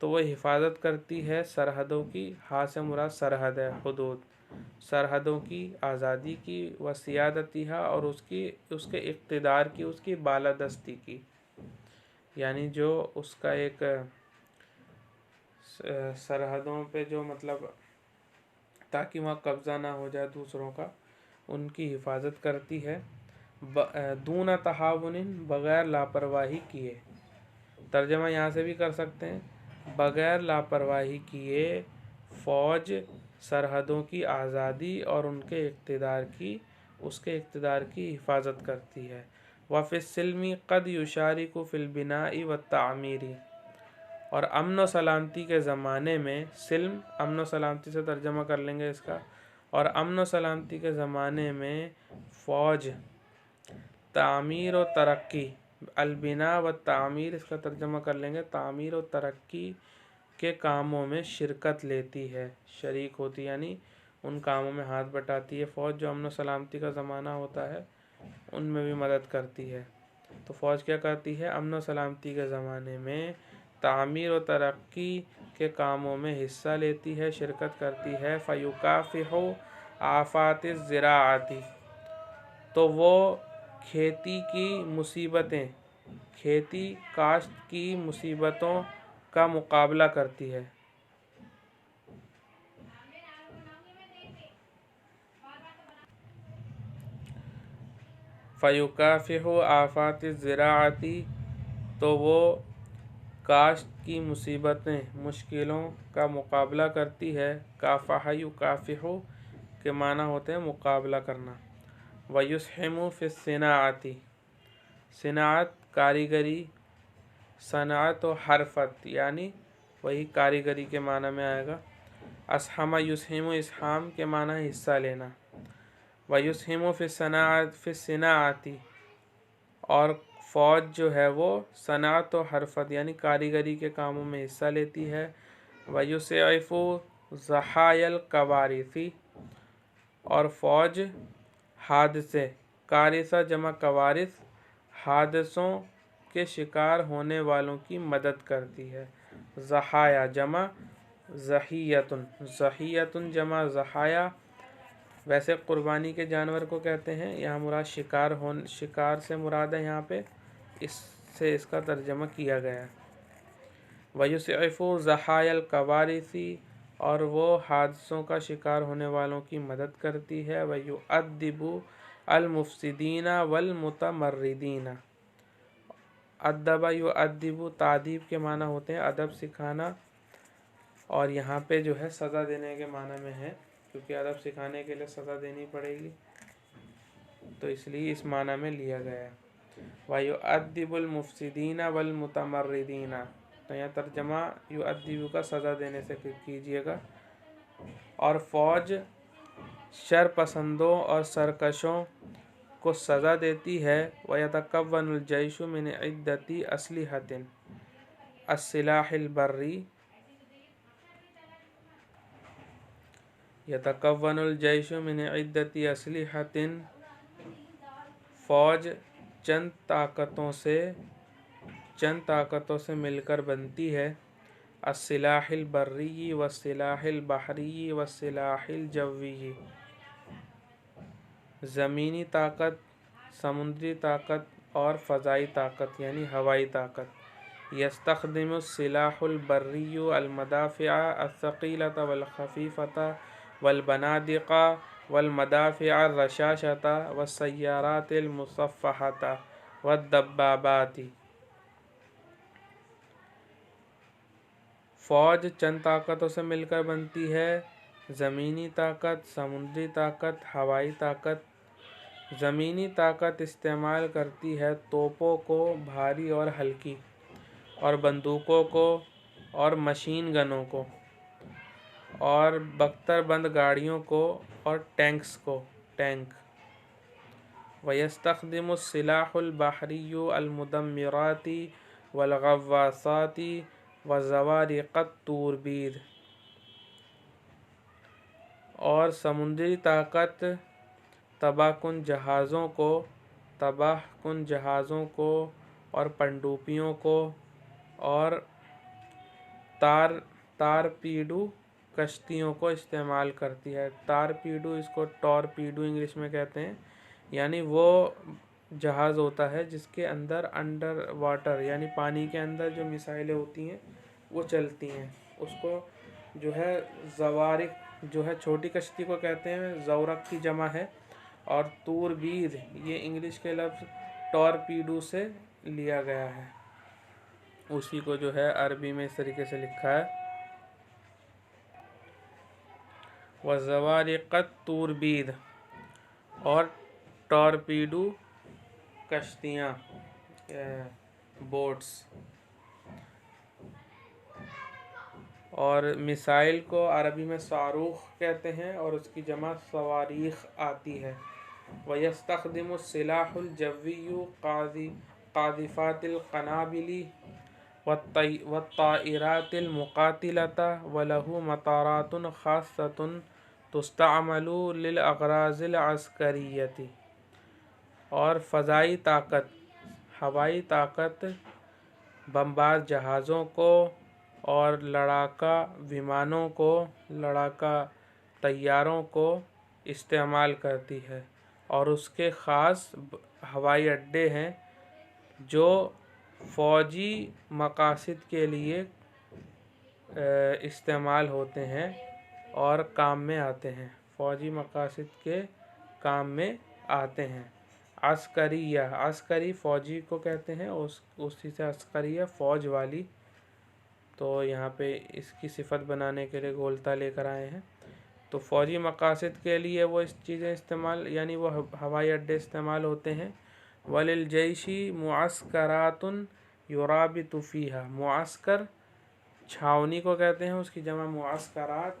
تو وہ حفاظت کرتی ہے سرحدوں کی، ہاں سے مراد سرحد ہے، حدود، سرحدوں کی، آزادی کی، و سیادتیہا، اور اس کے اقتدار کی، اس کی بالادستی کی، یعنی جو اس کا ایک سرحدوں پہ جو مطلب تاکہ وہاں قبضہ نہ ہو جائے دوسروں کا، ان کی حفاظت کرتی ہے، دون تہاون، بغیر لاپرواہی کیے۔ ترجمہ یہاں سے بھی کر سکتے ہیں، بغیر لاپرواہی کیے فوج سرحدوں کی آزادی اور اس کے اقتدار کی حفاظت کرتی ہے۔ وفی السلم قد یشارک فی البناء والتعمیر، اور امن و سلامتی کے زمانے میں، سلم امن و سلامتی سے ترجمہ کر لیں گے اس کا، اور امن و سلامتی کے زمانے میں فوج تعمیر و ترقی، البناء و تعمیر اس کا ترجمہ کر لیں گے تعمیر و ترقی کے کاموں میں شرکت لیتی ہے، شریک ہوتی، یعنی ان کاموں میں ہاتھ بٹاتی ہے فوج۔ جو امن و سلامتی کا زمانہ ہوتا ہے ان میں بھی مدد کرتی ہے۔ تو فوج کیا کرتی ہے؟ امن و سلامتی کے زمانے میں تعمیر و ترقی کے کاموں میں حصہ لیتی ہے، شرکت کرتی ہے۔ فیکافح آفات الزراعۃ، تو وہ کھیتی کی مصیبتیں، کھیتی کاشت کی مصیبتوں کا مقابلہ کرتی ہے۔ فیکافح آفات الزراعۃ، تو وہ کاشت کی مصیبتیں، مشکلوں کا مقابلہ کرتی ہے۔ کافح یکافح کے معنی ہوتے ہیں مقابلہ کرنا۔ ویسہم فی الصناعۃ، صنعت کاریگری، صنعت و حرفت یعنی وہی کاریگری کے معنی میں آئے گا۔ اسہم یسہم، اسہام کے معنی حصہ لینا۔ ویسہم فی الصناعۃ، اور فوج جو ہے وہ صنعت و حرفت یعنی کاریگری کے کاموں میں حصہ لیتی ہے۔ ویسعف ضحایا الکوارث، اور فوج حادثے، کارثہ جمع کوارث، حادثوں کے شکار ہونے والوں کی مدد کرتی ہے۔ ضحایا جمع ضحیۃ، ضحیۃ جمع ضحایا، ویسے قربانی کے جانور کو کہتے ہیں، یہاں مراد شکار سے مراد ہے، یہاں پہ اس سے اس کا ترجمہ کیا گیا ہے۔ ویسعف ضحایا الکوارث، اور وہ حادثوں کا شکار ہونے والوں کی مدد کرتی ہے۔ ویؤدب المفسدین والمتمردین، ادب یؤدب، تعدیب کے معنی ہوتے ہیں ادب سکھانا، اور یہاں پہ جو ہے سزا دینے کے معنی میں ہے، کیونکہ ادب سکھانے کے لیے سزا دینی پڑے گی، تو اس لیے اس معنی میں لیا گیا ہے۔ وَيُؤَدِّبُ الْمُفْسِدِينَ وَالْمُتَمَرِّدِينَ، تو یہاں ترجمہ یؤدب کا سزا دینے سے کیجئے گا۔ اور فوج شر پسندوں اور سرکشوں کو سزا دیتی ہے۔ وَيَتَكَوَّنُ الْجَيْشُ مِنْ عِدَّةِ أَسْلِحَةٍ السلاح البری، یتکون الجیش من عدۃ اسلحۃ، فوج چند طاقتوں سے مل کر بنتی ہے۔ السلاح البری والسلاح البحری والسلاح الجوی، زمینی طاقت، سمندری طاقت اور فضائی طاقت یعنی ہوائی طاقت۔ یستخدم السلاح البری المدافع الثقیلۃ والخفیفۃ والبنادق والمدافع الرشاشۃ والسیارات المصفحۃ والدبابات، فوج چند طاقتوں سے مل کر بنتی ہے: زمینی طاقت، سمندری طاقت، ہوائی طاقت۔ زمینی طاقت استعمال کرتی ہے توپوں کو، بھاری اور ہلکی، اور بندوقوں کو اور مشین گنوں کو، اور بختر بند گاڑیوں کو اور ٹینکس کو، ٹینک۔ وَيَسْتَخْدِمُ السِّلَاحُ الْبَحْرِيُّ الْمُدَمِّرَاتِ وَالْغَوَّاصَاتِ وَزَوَارِقَ التُّورْبِيرِ، اور سمندری طاقت تباہ کن جہازوں کو اور پنڈوبیوں کو اور تارپیڈو کشتیوں کو استعمال کرتی ہے۔ تارپیڈو، اس کو ٹورپیڈو انگلش میں کہتے ہیں، یعنی وہ جہاز ہوتا ہے جس کے اندر انڈر واٹر یعنی پانی کے اندر جو میزائلیں ہوتی ہیں وہ چلتی ہیں، اس کو جو ہے زوارق جو ہے چھوٹی کشتی کو کہتے ہیں، زورق کی جمع ہے، اور توربید یہ انگلش کے لفظ ٹورپیڈو سے لیا گیا ہے، اسی کو جو ہے عربی میں اس طریقے سے لکھا ہے وَزَوَارِقَ التُّورْبِيد، اور ٹورپیڈو کشتیاں بوٹس، اور میسائل کو عربی میں صاروخ کہتے ہیں اور اس کی جمع صواریخ آتی ہے۔ وَيَسْتَخْدِمُ السِّلَاحُ الْجَوِّيُّ قَاذِفَاتِ الْقَنَابِلِ وَالطَّائِرَاتِ الْمُقَاتِلَةِ وَلَهُ مَطَارَاتٌ خَاصَّةٌ تُسْتَعْمَلُ لِلْأَغْرَاضِ الْعَسْكَرِيَّةِ، اور فضائی طاقت، ہوائی طاقت بمبار جہازوں کو اور لڑاکا ومانوں کو، لڑاکا طیاروں کو استعمال کرتی ہے، اور اس کے خاص ہوائی اڈے ہیں جو فوجی مقاصد کے لیے استعمال ہوتے ہیں اور کام میں آتے ہیں، فوجی مقاصد کے کام میں آتے ہیں۔ عسکریہ، عسکری فوجی کو کہتے ہیں، اسی سے عسکریہ فوج والی، تو یہاں پہ اس کی صفت بنانے کے لیے گولتا لے کر آئے ہیں۔ تو فوجی مقاصد کے لیے وہ اس چیزیں استعمال یعنی وہ ہوائی اڈے استعمال ہوتے ہیں۔ وَلِلْجَيْشِ مُعَسْكَرَاتٌ يُرَابِطُ فِيهَا، معسکر چھاونی کو کہتے ہیں، اس کی جمع معسکرات،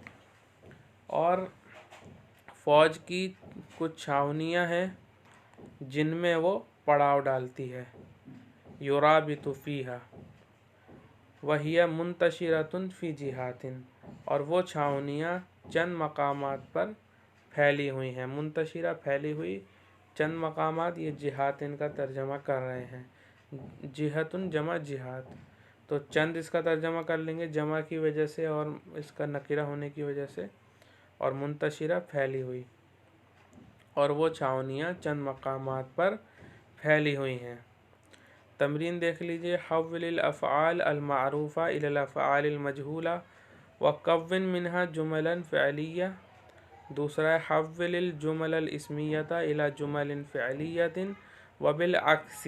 اور فوج کی کچھ چھاونیاں ہیں جن میں وہ پڑاؤ ڈالتی ہے۔ يُرَابِطُ فِيهَا وَهِيَ مُنْتَشِرَةٌ فِي جِهَاتٍ، اور وہ چھاونیاں چند مقامات پر پھیلی ہوئی ہیں۔ منتشرہ پھیلی ہوئی، چند مقامات، یہ جہاتن کا ترجمہ کر رہے ہیں، جہتن جمع جہات، تو چند اس کا ترجمہ کر لیں گے جمع کی وجہ سے اور اس کا نکرہ ہونے کی وجہ سے، اور منتشرہ پھیلی ہوئی، اور وہ چھاونیاں چند مقامات پر پھیلی ہوئی ہیں۔ تمرین دیکھ لیجئے، حول الافعال المعروفہ الى الافعال المجہولہ وکون منہا جملا فعلیہ۔ دوسرا ہے حول الجمل الاسمیۃ الى جمل فعلیۃ وبالعکس،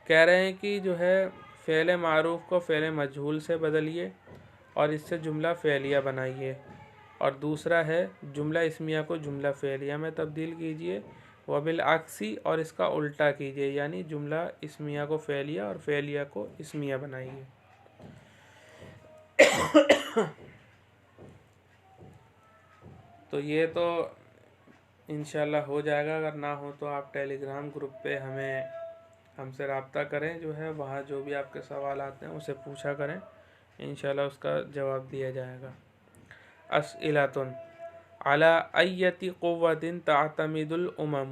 کہہ رہے ہیں کہ جو ہے فعل معروف کو فعل مجہول سے بدلیے اور اس سے جملہ فعلیہ بنائیے، اور دوسرا ہے جملہ اسمیہ کو جملہ فعلیہ میں تبدیل کیجئے، وبالعکس، اور اس کا الٹا کیجئے، یعنی جملہ اسمیہ کو فعلیہ اور فعلیہ کو اسمیہ بنائیے۔ تو یہ تو انشاءاللہ ہو جائے گا، اگر نہ ہو تو آپ ٹیلی گرام گروپ پہ ہم سے رابطہ کریں، جو ہے وہاں جو بھی آپ کے سوالات ہیں اسے پوچھا کریں، انشاءاللہ اس کا جواب دیا جائے گا۔ اسئلۃ علی ایۃ قوۃ تعتمد الامم،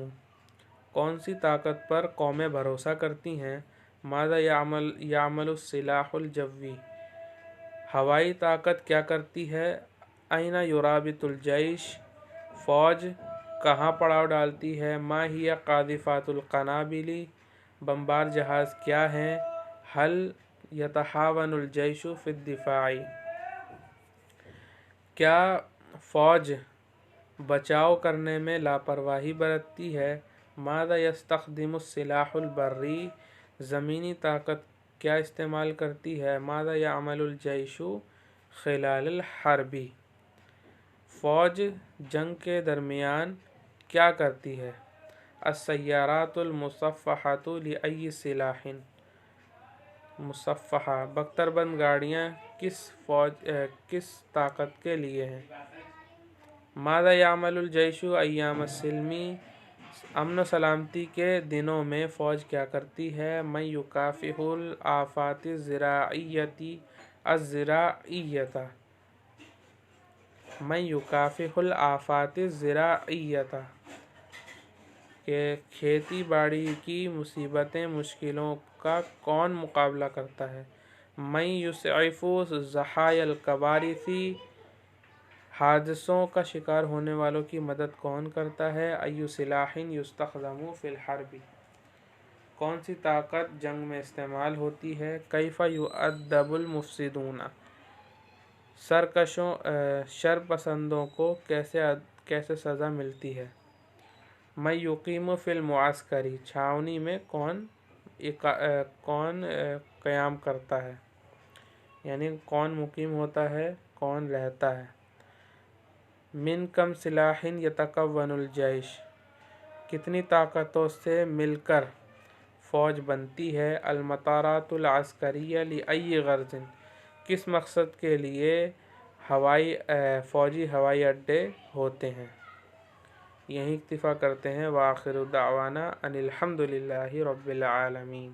کون سی طاقت پر قومیں بھروسہ کرتی ہیں؟ ماذا یعمل السلاح الجوی، ہوائی طاقت کیا کرتی ہے؟ این یرابط الجیش، فوج کہاں پڑاؤ ڈالتی ہے؟ ما ہی قاذفات القنابل، بمبار جہاز کیا ہیں؟ هل یتعاون الجیش فی الدفاع، کیا فوج بچاؤ کرنے میں لاپرواہی برتتی ہے؟ ماذا یستخدم السلاح البری، زمینی طاقت کیا استعمال کرتی ہے؟ ماذا یعمل الجیش خلال الحرب، فوج جنگ کے درمیان کیا کرتی ہے؟ السیارات المصفحۃ لأی سلاح، مصفحہ بختر بند گاڑیاں کس طاقت کے لیے ہیں؟ ماذا یعمل الجیش ایام السلم، امن و سلامتی کے دنوں میں فوج کیا کرتی ہے؟ من یکافح الآفات الزراعیۃ، من یکافح الآفات الزراعیۃ، کہ کھیتی باڑی کی مصیبتیں مشکلوں کا کون مقابلہ کرتا ہے؟ من یسعف ضحایا الکوارث، حادثوں کا شکار ہونے والوں کی مدد کون کرتا ہے؟ ای سلاح یستخدم فی الحرب، کون سی طاقت جنگ میں استعمال ہوتی ہے؟ کیف یؤدب المفسدون، سرکشوں شر پسندوں کو کیسے سزا ملتی ہے؟ من یقیم فی المعسکر، چھاؤنی میں کون قیام کرتا ہے، یعنی کون مقیم ہوتا ہے، کون رہتا ہے؟ من کم سلاح یتکون الجیش، کتنی طاقتوں سے مل کر فوج بنتی ہے؟ المطارات العسکریہ لأی غرض، کس مقصد کے لیے فوجی ہوائی اڈے ہوتے ہیں؟ یہیں اکتفا کرتے ہیں۔ وآخر دعوانا ان الحمد للہ رب العالمین۔